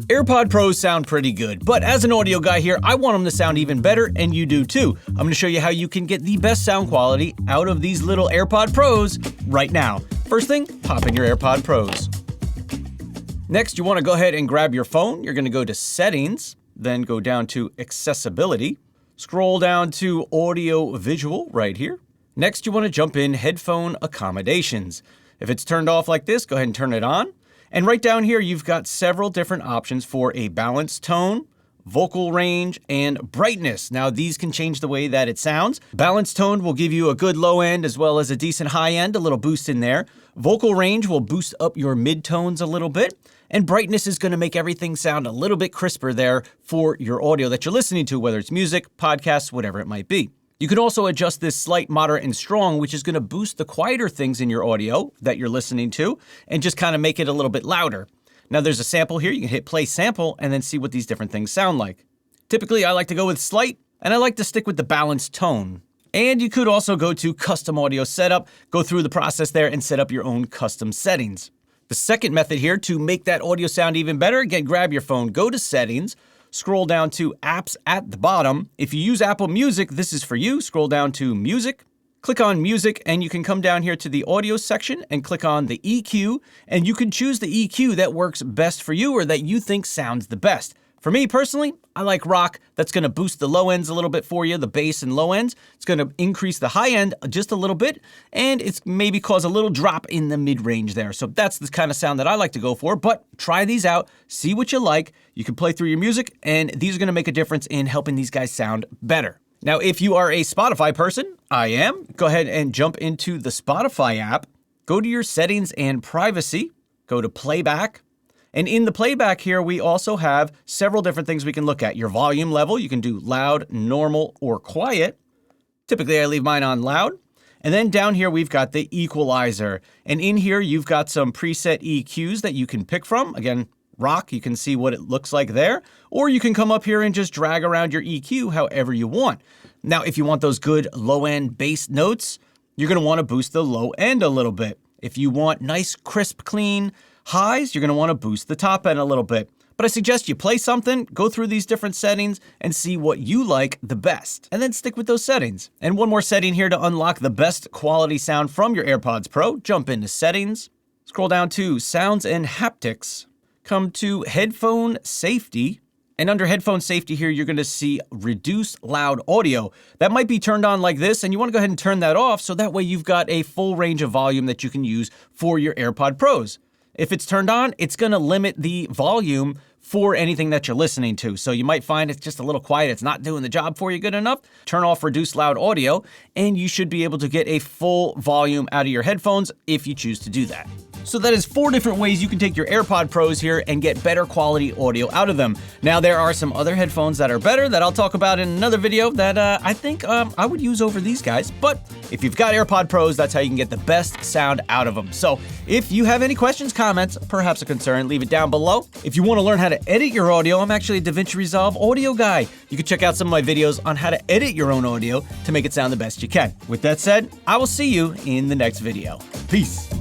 AirPod Pros sound pretty good, but as an audio guy here, I want them to sound even better, and you do too. I'm going to show you how you can get the best sound quality out of these little AirPod Pros right now. First thing, pop in your AirPod Pros. Next, you want to go ahead and grab your phone. You're going to go to Settings, then go down to Accessibility. Scroll down to Audio Visual right here. Next, you want to jump in Headphone Accommodations. If it's turned off like this, go ahead and turn it on. And right down here, you've got several different options for a balanced tone, vocal range, and brightness. Now, these can change the way that it sounds. Balanced tone will give you a good low end as well as a decent high end, a little boost in there. Vocal range will boost up your mid-tones a little bit. And brightness is going to make everything sound a little bit crisper there for your audio that you're listening to, whether it's music, podcasts, whatever it might be. You can also adjust this slight, moderate, and strong, which is going to boost the quieter things in your audio that you're listening to and just kind of make it a little bit louder. Now there's a sample here. You can hit play sample and then see what these different things sound like. Typically, I like to go with slight, and I like to stick with the balanced tone. And you could also go to custom audio setup, go through the process there and set up your own custom settings. The second method here to make that audio sound even better, again, grab your phone, go to Settings, scroll down to Apps at the bottom. If you use Apple Music, this is for you. Scroll down to Music, click on Music, and you can come down here to the Audio section and click on the EQ, and you can choose the EQ that works best for you or that you think sounds the best. For me personally, I like rock. That's going to boost the low ends a little bit for you, the bass and low ends. It's going to increase the high end just a little bit, and it's maybe cause a little drop in the mid-range there. So that's the kind of sound that I like to go for, but try these out, see what you like. You can play through your music, and these are going to make a difference in helping these guys sound better. Now, if you are a Spotify person, I am, go ahead and jump into the Spotify app, go to your settings and privacy, go to playback. And in the playback here, we also have several different things we can look at. Your volume level, you can do loud, normal, or quiet. Typically, I leave mine on loud. And then down here, we've got the equalizer. And in here, you've got some preset EQs that you can pick from. Again, rock, you can see what it looks like there. Or you can come up here and just drag around your EQ however you want. Now, if you want those good low-end bass notes, you're going to want to boost the low end a little bit. If you want nice, crisp, clean highs, you're going to want to boost the top end a little bit. But I suggest you play something, go through these different settings, and see what you like the best. And then stick with those settings. And one more setting here to unlock the best quality sound from your AirPods Pro. Jump into Settings, scroll down to Sounds and Haptics, come to Headphone Safety. And under Headphone Safety here, you're going to see Reduce Loud Audio. That might be turned on like this, and you want to go ahead and turn that off so that way you've got a full range of volume that you can use for your AirPod Pros. If it's turned on, it's going to limit the volume for anything that you're listening to. So you might find it's just a little quiet, it's not doing the job for you good enough. Turn off Reduce Loud Audio, and you should be able to get a full volume out of your headphones if you choose to do that. So that is 4 different ways you can take your AirPod Pros here and get better quality audio out of them. Now, there are some other headphones that are better that I'll talk about in another video that I think I would use over these guys. But if you've got AirPod Pros, that's how you can get the best sound out of them. So if you have any questions, comments, perhaps a concern, leave it down below. If you want to learn how to edit your audio, I'm actually a DaVinci Resolve audio guy. You can check out some of my videos on how to edit your own audio to make it sound the best you can. With that said, I will see you in the next video. Peace.